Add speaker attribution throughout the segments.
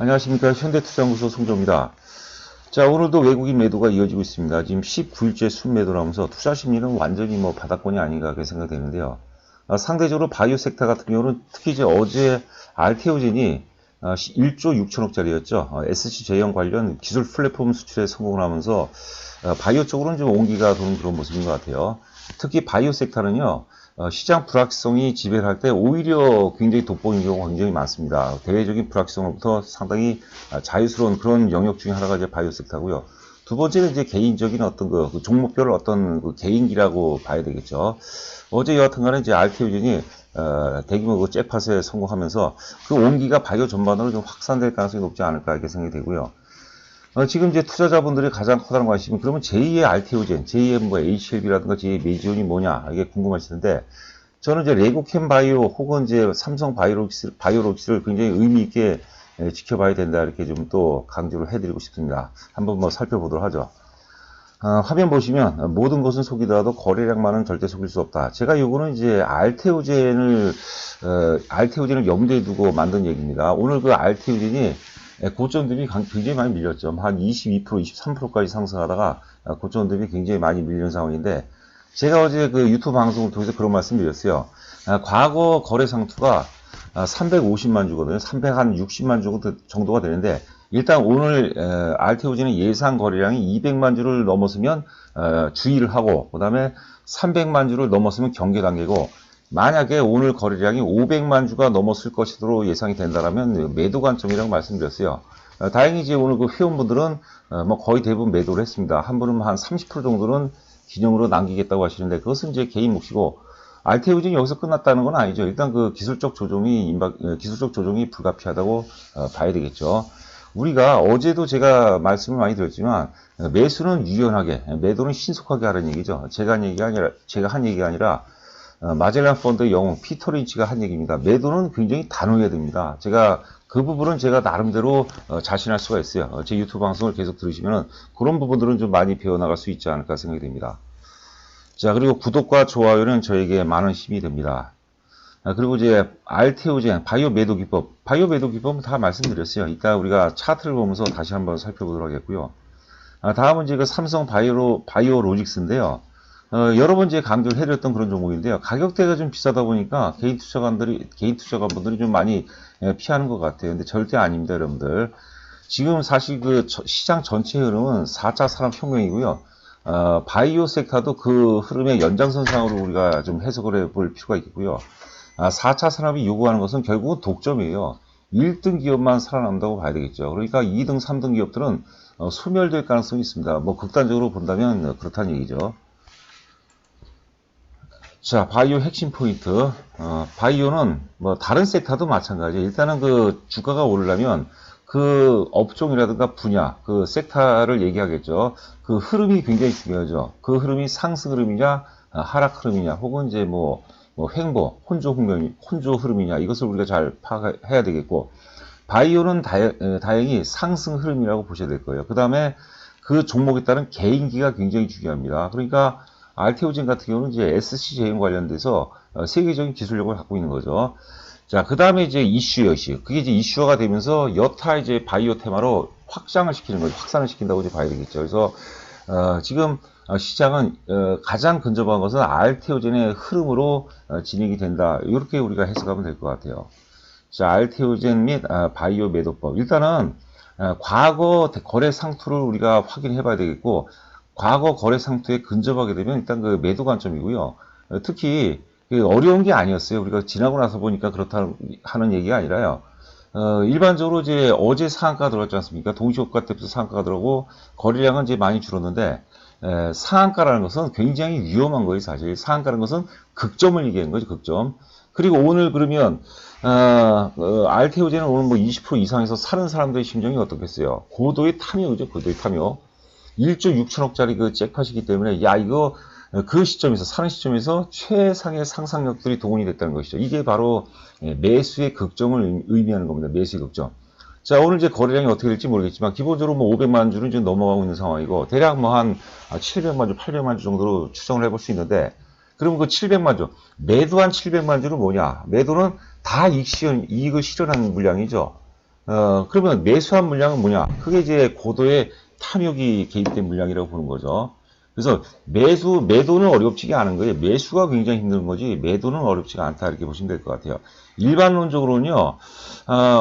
Speaker 1: 안녕하십니까. 현대투자연구소 송조입니다. 자, 오늘도 외국인 매도가 이어지고 있습니다. 지금 19일째 순매도라면서 투자 심리는 완전히 바닥권이 아닌가 그렇게 생각되는데요. 상대적으로 바이오 섹터 같은 경우는 특히 이제 어제 알테오젠이 1조 6천억짜리였죠. SC제형 관련 기술 플랫폼 수출에 성공을 하면서 바이오 쪽으로는 좀 온기가 도는 그런 모습인 것 같아요. 특히 바이오 섹터는요. 시장 불확실성이 지배를 할 때 오히려 굉장히 돋보이는 경우가 굉장히 많습니다. 대외적인 불확실성으로부터 상당히 자유스러운 그런 영역 중에 하나가 이제 바이오 섹터고요. 두 번째는 이제 개인적인 어떤 그 종목별 어떤 그 개인기라고 봐야 되겠죠. 어제 여하튼간에 이제 알테오젠이 대규모 그 잭팟에 성공하면서 그 온기가 바이오 전반으로 좀 확산될 가능성이 높지 않을까 이렇게 생각이 되고요. 지금 이제 투자자분들이 가장 커다란 관심은 그러면 제2의 알테오젠, 제2의 HLB라든가 제2의 메지온이 뭐냐 이게 궁금하실 텐데 저는 이제 레고캠 바이오 혹은 이제 삼성 바이오로직스를 굉장히 의미 있게 지켜봐야 된다 이렇게 좀 또 강조를 해드리고 싶습니다. 한번 살펴보도록 하죠. 화면 보시면 모든 것은 속이더라도 거래량만은 절대 속일 수 없다. 제가 요거는 이제 알테오젠을 염두에 두고 만든 얘기입니다. 오늘 그 알테오젠이 고점 대비 굉장히 많이 밀렸죠. 한 22%, 23%까지 상승하다가 고점 대비 굉장히 많이 밀린 상황인데 제가 어제 그 유튜브 방송을 통해서 그런 말씀 드렸어요. 과거 거래 상투가 350만 주거든요. 360만 주 정도가 되는데 일단 오늘 알테오젠의 예상 거래량이 200만 주를 넘었으면 주의를 하고 그 다음에 300만 주를 넘었으면 경계 단계고 만약에 오늘 거래량이 500만 주가 넘었을 것으로 예상이 된다면 매도 관점이라고 말씀드렸어요. 다행히 이제 오늘 그 회원분들은 거의 대부분 매도를 했습니다. 한 분은 한 30% 정도는 기념으로 남기겠다고 하시는데 그것은 이제 개인 몫이고 알테오젠이 여기서 끝났다는 건 아니죠. 일단 그 기술적 조정이 불가피하다고 봐야 되겠죠. 우리가 어제도 제가 말씀을 많이 드렸지만 매수는 유연하게, 매도는 신속하게 하라는 얘기죠. 제가 한 얘기가 아니라 마젤란 펀드의 영웅 피터 린치가 한 얘기입니다. 매도는 굉장히 단호해야 됩니다. 제가 그 부분은 제가 나름대로 자신할 수가 있어요. 제 유튜브 방송을 계속 들으시면 그런 부분들은 좀 많이 배워나갈 수 있지 않을까 생각이 됩니다. 자, 그리고 구독과 좋아요는 저에게 많은 힘이 됩니다. 그리고 이제 알테오젠 바이오 매도 기법 다 말씀드렸어요. 이따 우리가 차트를 보면서 다시 한번 살펴보도록 하겠고요. 다음은 이제 그 삼성 바이오로직스인데요. 여러 번 이제 강조를 해드렸던 그런 종목인데요. 가격대가 좀 비싸다 보니까 개인 투자가분들이 좀 많이 피하는 것 같아요. 근데 절대 아닙니다, 여러분들. 지금 사실 그 시장 전체 흐름은 4차 산업혁명이고요. 바이오 섹터도 그 흐름의 연장선상으로 우리가 좀 해석을 해볼 필요가 있겠고요. 4차 산업이 요구하는 것은 결국은 독점이에요. 1등 기업만 살아남는다고 봐야 되겠죠. 그러니까 2등, 3등 기업들은 소멸될 가능성이 있습니다. 극단적으로 본다면 그렇다는 얘기죠. 자, 바이오 핵심 포인트. 바이오는 다른 섹터도 마찬가지예요. 일단은 그 주가가 오르려면 그 업종이라든가 분야, 그 섹터를 얘기하겠죠. 그 흐름이 굉장히 중요하죠. 그 흐름이 상승 흐름이냐, 하락 흐름이냐, 혹은 이제 횡보, 혼조 흐름이냐, 이것을 우리가 잘 파악해야 되겠고, 바이오는 다행히 상승 흐름이라고 보셔야 될 거예요. 그 다음에 그 종목에 따른 개인기가 굉장히 중요합니다. 그러니까 알테오젠 같은 경우는 이제 SC제형 관련돼서 세계적인 기술력을 갖고 있는 거죠. 자, 그 다음에 이제 이슈예요. 그게 이제 이슈화가 되면서 여타 이제 바이오 테마로 확장을 시키는 거죠. 확산을 시킨다고 이제 봐야 되겠죠. 그래서 지금 시장은 가장 근접한 것은 알테오젠의 흐름으로 진행이 된다. 이렇게 우리가 해석하면 될 것 같아요. 자, 알테오젠 및 바이오 매도법. 일단은 과거 거래 상투를 우리가 확인해 봐야 되겠고 과거 거래 상투에 근접하게 되면 일단 그 매도 관점이고요. 특히 어려운 게 아니었어요. 우리가 지나고 나서 보니까 그렇다 하는 얘기가 아니라요. 일반적으로 이제 어제 상한가 들어갔지 않습니까? 동시효과 때부터 상한가가 들어오고 거래량은 이제 많이 줄었는데 상한가라는 것은 굉장히 위험한 거예요. 사실 상한가라는 것은 극점을 얘기하는 거죠. 극점. 그리고 오늘 그러면 알테오젠은 오늘 20% 이상에서 사는 사람들의 심정이 어떻겠어요? 고도의 탐욕이죠. 고도의 탐욕. 1조 6천억짜리 그 잭팟이기 때문에 야 이거 그 시점에서 사는 시점에서 최상의 상상력들이 동원이 됐다는 것이죠. 이게 바로 매수의 극점을 의미하는 겁니다. 매수의 극점. 자, 오늘 이제 거래량이 어떻게 될지 모르겠지만 기본적으로 500만 주는 지금 넘어가고 있는 상황이고 대략 한 700만 주, 800만 주 정도로 추정을 해볼 수 있는데 그러면 그 700만 주 매도한 700만 주는 뭐냐? 매도는 다 이익을 실현한 물량이죠. 그러면 매수한 물량은 뭐냐? 그게 이제 고도의 탐욕이 개입된 물량이라고 보는 거죠. 그래서 매도는 어렵지가 않은 거예요. 매수가 굉장히 힘든 거지, 매도는 어렵지가 않다. 이렇게 보시면 될 것 같아요. 일반론적으로는요,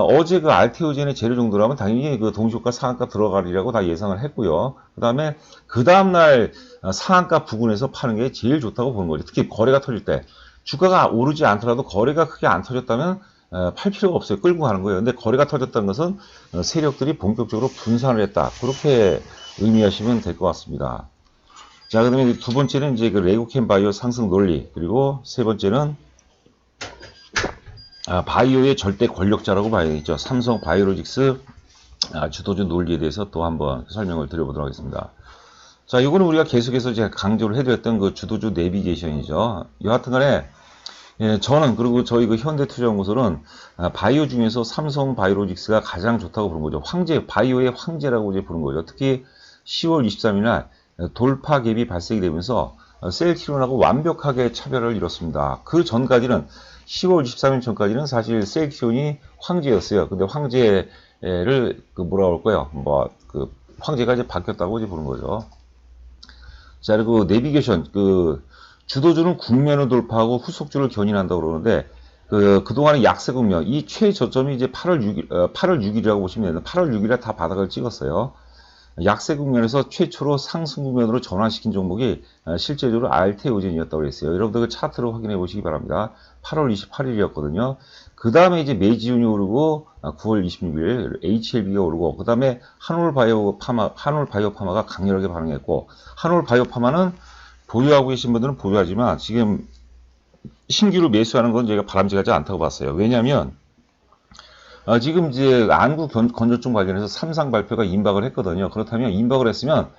Speaker 1: 어제 그 알테오젠의 재료 정도라면 당연히 그 동시효과 상한가 들어가리라고 다 예상을 했고요. 그 다음날 상한가 부근에서 파는 게 제일 좋다고 보는 거죠. 특히 거래가 터질 때. 주가가 오르지 않더라도 거래가 크게 안 터졌다면 팔 필요가 없어요. 끌고 가는 거예요. 근데 거래가 터졌다는 것은 세력들이 본격적으로 분산을 했다. 그렇게 의미하시면 될 것 같습니다. 자, 그다음에 두 번째는 이제 그 레고캠 바이오 상승 논리, 그리고 세 번째는 바이오의 절대 권력자라고 봐야겠죠. 삼성 바이오로직스 주도주 논리에 대해서 또 한번 설명을 드려보도록 하겠습니다. 자, 이거는 우리가 계속해서 제가 강조를 해드렸던 그 주도주 내비게이션이죠. 여하튼간에 저는, 그리고 저희 그 현대투자연구소는 바이오 중에서 삼성 바이오로직스가 가장 좋다고 보는 거죠. 바이오의 황제라고 이제 부른 거죠. 특히 10월 23일 날 돌파 갭이 발생이 되면서 셀트리온하고 완벽하게 차별을 이뤘습니다. 그 전까지는 10월 23일 전까지는 사실 셀트리온이 황제였어요. 근데 황제를 뭐라 그럴까요? 황제가 이제 바뀌었다고 이제 보는 거죠. 자, 그리고 내비게이션, 주도주는 국면을 돌파하고 후속주를 견인한다고 그러는데, 그동안의 약세 국면, 이 최저점이 이제 8월 6일이라고 보시면 되는데, 8월 6일에 다 바닥을 찍었어요. 약세 국면에서 최초로 상승 국면으로 전환시킨 종목이 실제적으로 알테오젠이었다고 했어요. 여러분들 그 차트로 확인해 보시기 바랍니다. 8월 28일이었거든요. 그 다음에 이제 메지온이 오르고 9월 26일 HLB가 오르고, 그 다음에 한올바이오파마가 강렬하게 반응했고, 한올바이오파마는 보유하고 계신 분들은 보유하지만 지금 신규로 매수하는 건 저희가 바람직하지 않다고 봤어요. 왜냐하면 지금 이제 안구 건조증 관련해서 삼상 발표가 임박을 했거든요. 그렇다면 임박을 했으면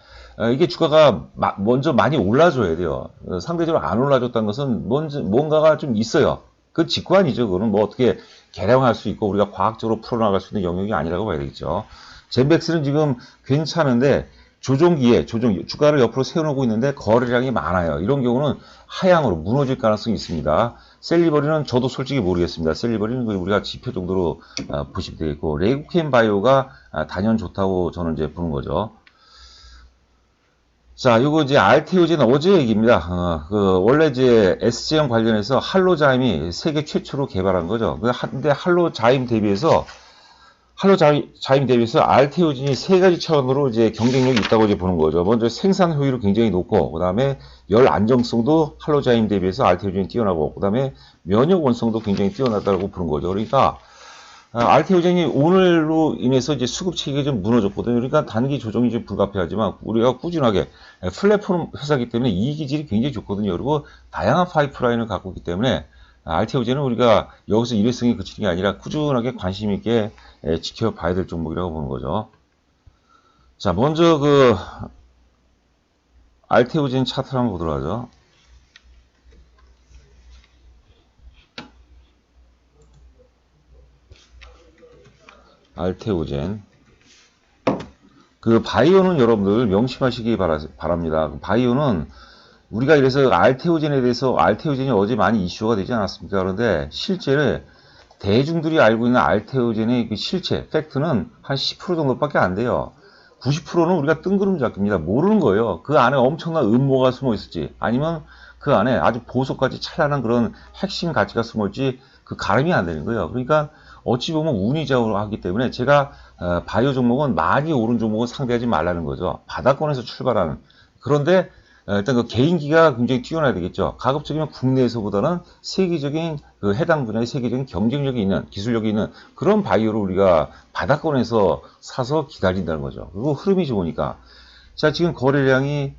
Speaker 1: 이게 주가가 먼저 많이 올라줘야 돼요. 상대적으로 안 올라줬다는 것은 뭔가가 좀 있어요. 그 직관이죠. 그거는 뭐 어떻게 개량할 수 있고 우리가 과학적으로 풀어나갈 수 있는 영역이 아니라고 봐야 되겠죠. 젠백스는 지금 괜찮은데 조종기에 주가를 옆으로 세워놓고 있는데 거래량이 많아요. 이런 경우는 하향으로 무너질 가능성이 있습니다. 셀리버리는 저도 솔직히 모르겠습니다. 셀리버리는 우리가 지표 정도로 보시면 되겠고, 레고캠 바이오가 단연 좋다고 저는 이제 보는 거죠. 자, 요거 이제 알테오젠 어제 얘기입니다. 원래 이제 SGM 관련해서 할로자임이 세계 최초로 개발한 거죠. 근데 할로자임 대비해서 알테오젠이 세 가지 차원으로 이제 경쟁력이 있다고 이제 보는 거죠. 먼저 생산 효율이 굉장히 높고, 그 다음에 열 안정성도 할로자임 대비해서 알테오젠이 뛰어나고, 그 다음에 면역 원성도 굉장히 뛰어나다고 보는 거죠. 그러니까 알테오젠이 오늘로 인해서 이제 수급 체계가 좀 무너졌거든요. 그러니까 단기 조정이 좀 불가피하지만 우리가 꾸준하게 플랫폼 회사이기 때문에 이익질이 굉장히 좋거든요. 그리고 다양한 파이프라인을 갖고 있기 때문에 알테오젠은 우리가 여기서 일회성이 그치는 게 아니라 꾸준하게 관심 있게 지켜봐야 될 종목이라고 보는 거죠. 자, 먼저 알테오젠 차트를 한번 보도록 하죠. 알테오젠. 바이오는 여러분들 명심하시기 바랍니다. 바이오는 우리가 이래서 알테오젠이 어제 많이 이슈가 되지 않았습니까? 그런데 실제로 대중들이 알고 있는 알테오젠의 그 실체, 팩트는 한 10% 정도밖에 안 돼요. 90%는 우리가 뜬구름 잡기입니다. 모르는 거예요. 그 안에 엄청난 음모가 숨어 있을지, 아니면 그 안에 아주 보석까지 찬란한 그런 핵심 가치가 숨어 있지, 그 가름이 안 되는 거예요. 그러니까 어찌 보면 운이 좌우하기 때문에 제가 바이오 종목은 많이 오른 종목은 상대하지 말라는 거죠. 바닥권에서 출발하는. 그런데 일단 그 개인기가 굉장히 뛰어나야 되겠죠. 가급적이면 국내에서보다는 세계적인 해당 분야의 세계적인 경쟁력이 있는, 기술력이 있는 그런 바이오를 우리가 바닥권에서 사서 기다린다는 거죠. 그리고 흐름이 좋으니까. 자, 지금 거래량이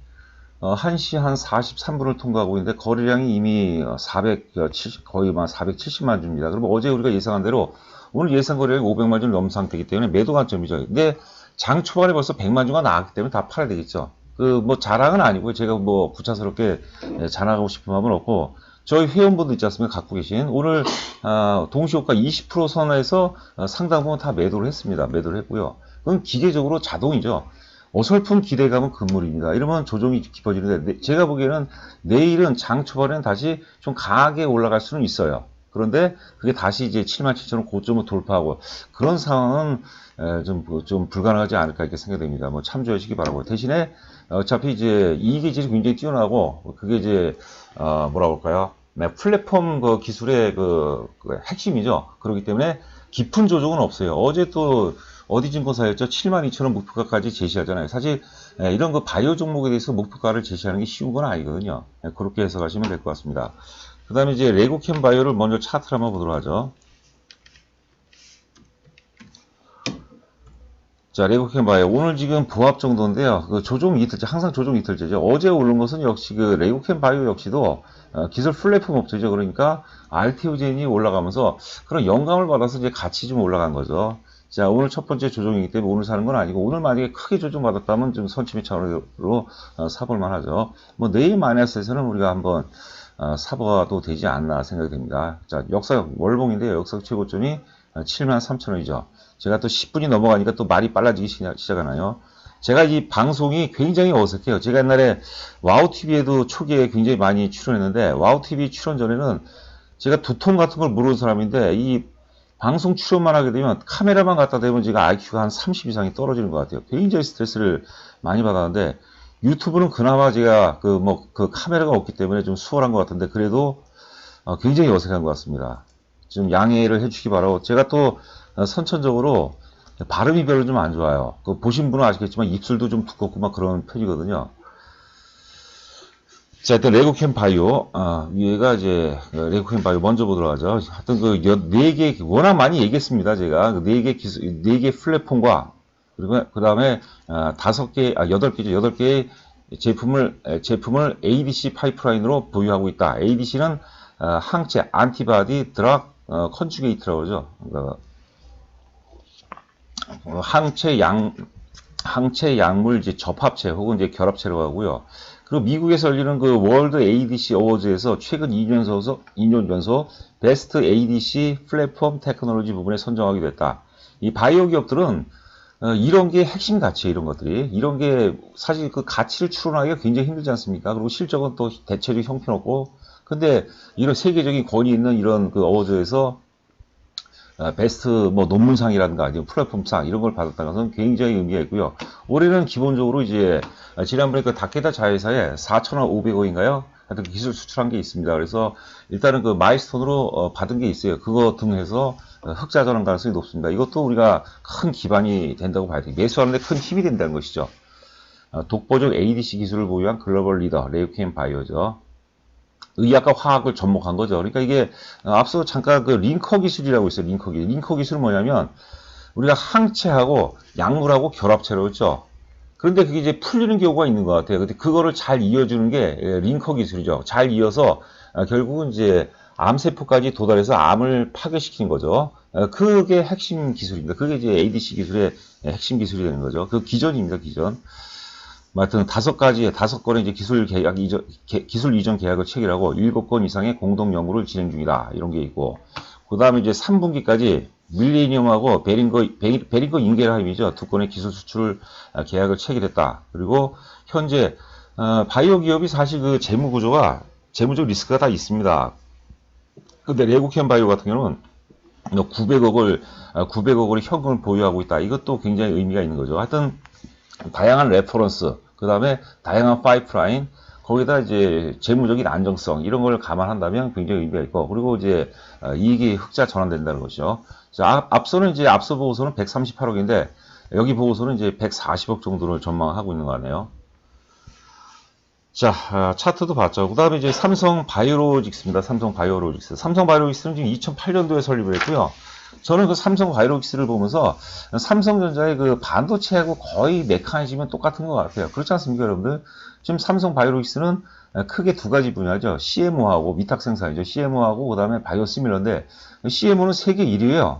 Speaker 1: 1시 한 43분을 통과하고 있는데 거래량이 이미 거의 470만 주입니다. 그러면 어제 우리가 예상한 대로 오늘 예상 거래량이 500만 주를 넘은 상태이기 때문에 매도 관점이죠. 근데 장 초반에 벌써 100만 주가 나왔기 때문에 다 팔아야 되겠죠. 자랑은 아니고요. 제가 구차스럽게 자랑하고 싶은 마음은 없고, 저희 회원분들 있지 않습니까? 갖고 계신. 오늘, 동시효과 20% 선에서 상당 부분 다 매도를 했습니다. 매도를 했고요. 그건 기계적으로 자동이죠. 어설픈 기대감은 금물입니다. 이러면 조정이 깊어지는데, 제가 보기에는 내일은 장 초반에는 다시 좀 강하게 올라갈 수는 있어요. 그런데 그게 다시 이제 77,000원 고점을 돌파하고 그런 상황은 좀 불가능하지 않을까 이렇게 생각됩니다. 뭐 참조하시기 바라고. 대신에 어차피 이제 이익질이 굉장히 뛰어나고 그게 이제 뭐라 볼까요? 네, 플랫폼 그 기술의 그 핵심이죠. 그렇기 때문에 깊은 조정은 없어요. 어제 또 어디 증권사였죠? 72,000원 목표가까지 제시하잖아요. 사실 이런 그 바이오 종목에 대해서 목표가를 제시하는 게 쉬운 건 아니거든요. 그렇게 해석하시면 될 것 같습니다. 그 다음에 이제 레고캠 바이오를 먼저 차트를 한번 보도록 하죠. 자, 레고캠 바이오. 오늘 지금 보합 정도인데요. 그 조정 이틀째, 항상 조정 이틀째죠. 어제 오른 것은 역시 그 레고캠 바이오 역시도 기술 플랫폼 업체죠. 그러니까 RTO젠이 올라가면서 그런 영감을 받아서 이제 같이 좀 올라간 거죠. 자, 오늘 첫 번째 조정이기 때문에 오늘 사는 건 아니고 오늘 만약에 크게 조정받았다면 좀 선침의 차원으로 사볼 만하죠. 뭐 내일 마이너스에서는 우리가 한번 사봐도 되지 않나 생각이 됩니다. 자, 역사 월봉인데요. 역사 최고점이 73,000원이죠. 제가 또 10분이 넘어가니까 또 말이 빨라지기 시작하나요? 제가 이 방송이 굉장히 어색해요. 제가 옛날에 와우TV에도 초기에 굉장히 많이 출연했는데 와우TV 출연 전에는 제가 두통 같은 걸 모르는 사람인데 이 방송 출연만 하게 되면 카메라만 갖다 대면 제가 IQ가 한 30 이상이 떨어지는 것 같아요. 굉장히 스트레스를 많이 받았는데 유튜브는 그나마 제가 그 카메라가 없기 때문에 좀 수월한 것 같은데 그래도 굉장히 어색한 것 같습니다. 좀 양해를 해주시기 바라고. 제가 또 선천적으로 발음이 별로 좀 안 좋아요. 그 보신 분은 아시겠지만 입술도 좀 두껍고 막 그런 편이거든요. 자, 일단 레고캠 바이오, 위에가 이제 레고캠 바이오 먼저 보도록 하죠. 하여튼 그 네 개 워낙 많이 얘기했습니다. 제가 그 네 개 기술, 네 개 플랫폼과 그리고 그 다음에 8개죠. 8개의 제품을 ADC 파이프라인으로 보유하고 있다. ADC는 항체 안티바디 드락 컨주게이트라고 그러죠. 항체 약물 이제 접합체 혹은 이제 결합체라고 하고요. 그리고 미국에서 열리는 그 월드 ADC 어워즈에서 최근 2년 연속 베스트 ADC 플랫폼 테크놀로지 부분에 선정하게 됐다. 이 바이오 기업들은 이런 게 핵심 가치예요, 이런 것들이. 이런 게 사실 그 가치를 추론하기가 굉장히 힘들지 않습니까? 그리고 실적은 또 대체로 형편없고. 근데 이런 세계적인 권위 있는 이런 그 어워즈에서 베스트 뭐 논문상이라든가 아니면 플랫폼상 이런 걸 받았다는 것은 굉장히 의미가 있고요. 올해는 기본적으로 이제 지난번에 그 다케다 자회사에 4,500억인가요? 하여튼 기술 수출한 게 있습니다. 그래서 일단은 그 마일스톤으로 받은 게 있어요. 그거 등해서 흑자 전환 가능성이 높습니다. 이것도 우리가 큰 기반이 된다고 봐야 돼요. 매수하는데 큰 힘이 된다는 것이죠. 독보적 ADC 기술을 보유한 글로벌 리더 레고캠 바이오죠. 의학과 화학을 접목한 거죠. 그러니까 이게 앞서 잠깐 그 링커 기술이라고 있어요. 링커 기술은 뭐냐면 우리가 항체하고 약물하고 결합체로 했죠. 그런데 그게 이제 풀리는 경우가 있는 것 같아요. 근데 그거를 잘 이어주는 게 링커 기술이죠. 잘 이어서 결국은 이제 암세포까지 도달해서 암을 파괴시키는 거죠. 그게 핵심 기술입니다. 그게 이제 ADC 기술의 핵심 기술이 되는 거죠. 그 기전입니다. 기전. 하여튼 5건의 이제 기술 이전 계약을 체결하고 7건 이상의 공동 연구를 진행 중이다. 이런 게 있고. 그 다음에 이제 3분기까지 밀레니엄하고 베링거 인겔하임이죠. 2건의 기술 수출 계약을 체결했다. 그리고 현재 바이오 기업이 사실 그 재무적 리스크가 다 있습니다. 근데 레고캠 바이오 같은 경우는 900억을 현금을 보유하고 있다. 이것도 굉장히 의미가 있는 거죠. 하여튼 다양한 레퍼런스, 그 다음에 다양한 파이프라인, 거기다 이제 재무적인 안정성 이런 걸 감안한다면 굉장히 의미가 있고, 그리고 이제 이익이 흑자 전환된다는 것이죠. 자, 앞서 보고서는 138억인데 여기 보고서는 이제 140억 정도를 전망하고 있는 거 아니에요. 자, 차트도 봤죠. 그 다음에 이제 삼성 바이오로직스입니다. 삼성 바이오로직스는 지금 2008년도에 설립을 했고요. 저는 그 삼성 바이오로직스를 보면서 삼성전자의 그 반도체하고 거의 메커니즘은 똑같은 것 같아요. 그렇지 않습니까, 여러분들? 지금 삼성 바이오로직스는 크게 두 가지 분야죠. CMO하고 위탁 생산이죠. CMO하고 그 다음에 바이오 시밀러인데 CMO는 세계 1위예요.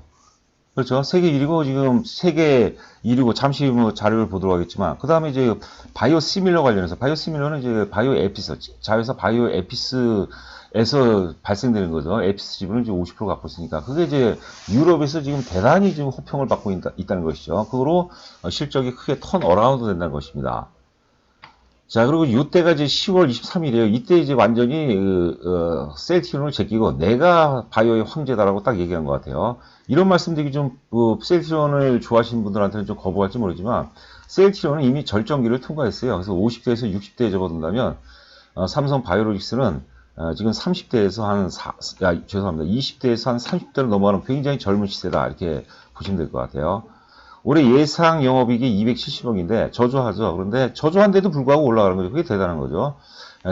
Speaker 1: 그렇죠. 세계 1위고 지금 세계 1위고 잠시 뭐 자료를 보도록 하겠지만 그 다음에 이제 바이오 시밀러 관련해서 바이오 시밀러는 이제 바이오 에피스 자회사 바이오 에피스에서 발생되는 거죠. 에피스 지분을 지금 50% 갖고 있으니까 그게 이제 유럽에서 지금 대단히 지금 호평을 받고 있다는 것이죠. 그거로 실적이 크게 턴 어라운드 된다는 것입니다. 자, 그리고 이때가 이제 10월 23일이에요. 이때 이제 완전히 셀트리온을 제끼고 내가 바이오의 황제다라고 딱 얘기한 것 같아요. 이런 말씀드리기 좀 셀트리온을 좋아하시는 분들한테는 좀 거부할지 모르지만 셀트리온은 이미 절정기를 통과했어요. 그래서 50대에서 60대에 접어든다면 삼성 바이오로직스는 지금 30대에서 죄송합니다. 20대에서 한 30대로 넘어가는 굉장히 젊은 시세다 이렇게 보시면 될 것 같아요. 올해 예상 영업이익이 270억인데 저조하죠. 그런데 저조한데도 불구하고 올라가는 거죠. 그게 대단한 거죠.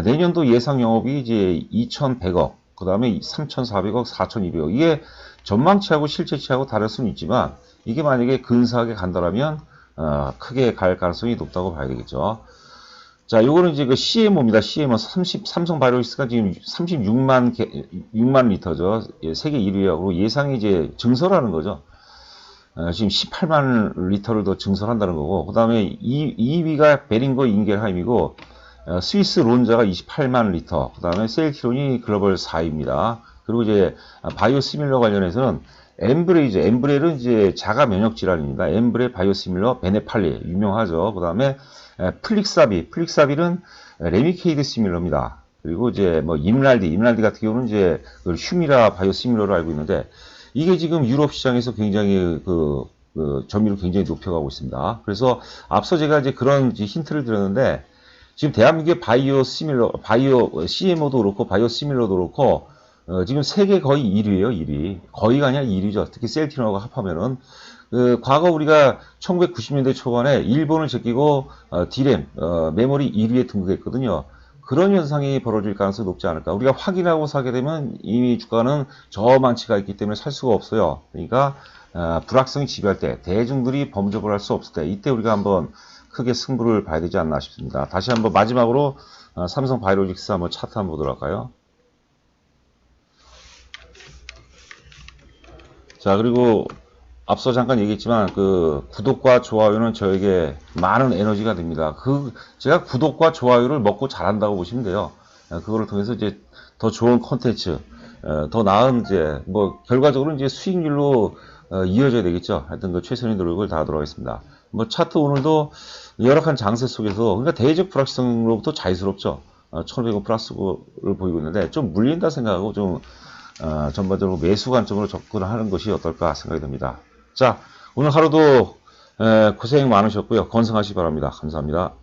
Speaker 1: 내년도 예상 영업이익이 이제 2,100억, 그 다음에 3,400억, 4,200억. 이게 전망치하고 실제치하고 다를 수는 있지만 이게 만약에 근사하게 간다라면 크게 갈 가능성이 높다고 봐야 되겠죠. 자, 요거는 이제 그 CMO입니다. CMO 삼성 바이오로직스가 지금 6만 리터죠. 세계 1위하고 그리고 예상이 이제 증설하는 거죠. 지금 18만 리터를 더 증설한다는 거고, 그 다음에 2위가 베링거 인겔하임이고, 스위스 론자가 28만 리터, 그 다음에 셀트리온이 글로벌 4위입니다. 그리고 이제 바이오시밀러 관련해서는 엠브레는 이제 자가 면역 질환입니다. 엠브레, 바이오시밀러, 베네팔리 유명하죠. 그 다음에 플릭사비는 레미케이드 시밀러입니다. 그리고 이제 뭐 임랄디 같은 경우는 이제 휴미라 바이오시밀러로 알고 있는데. 이게 지금 유럽 시장에서 굉장히 점유율을 굉장히 높여가고 있습니다. 그래서 앞서 제가 이제 그런 힌트를 드렸는데 지금 대한민국의 바이오 CMO도 그렇고 바이오 시밀러도 그렇고 지금 세계 거의 1위예요, 1위. 거의가 아니라 1위죠. 특히 셀트리온하고 합하면은 과거 우리가 1990년대 초반에 일본을 제끼고 D램 메모리 1위에 등극했거든요. 그런 현상이 벌어질 가능성이 높지 않을까. 우리가 확인하고 사게 되면 이미 주가는 저망치가 있기 때문에 살 수가 없어요. 그러니까 불확성이 지배할 때, 대중들이 범접을 할 수 없을 때, 이때 우리가 한번 크게 승부를 봐야 되지 않나 싶습니다. 다시 한번 마지막으로 삼성 바이오로직스 한번 차트 한번 보도록 할까요? 자, 그리고 앞서 잠깐 얘기했지만 구독과 좋아요는 저에게 많은 에너지가 됩니다. 제가 구독과 좋아요를 먹고 자란다고 보시면 돼요. 그거를 통해서 이제 더 좋은 콘텐츠, 더 나은 이제 뭐 결과적으로 이제 수익률로 이어져야 되겠죠. 하여튼 최선의 노력을 다하도록 하겠습니다. 뭐 차트 오늘도 열악한 장세 속에서 그러니까 대외적 불확실성으로부터 자유스럽죠. 1,500원 플러스를 보이고 있는데 좀 물린다 생각하고 좀 전반적으로 매수 관점으로 접근하는 것이 어떨까 생각이 듭니다. 자, 오늘 하루도 고생 많으셨고요. 건승하시기 바랍니다. 감사합니다.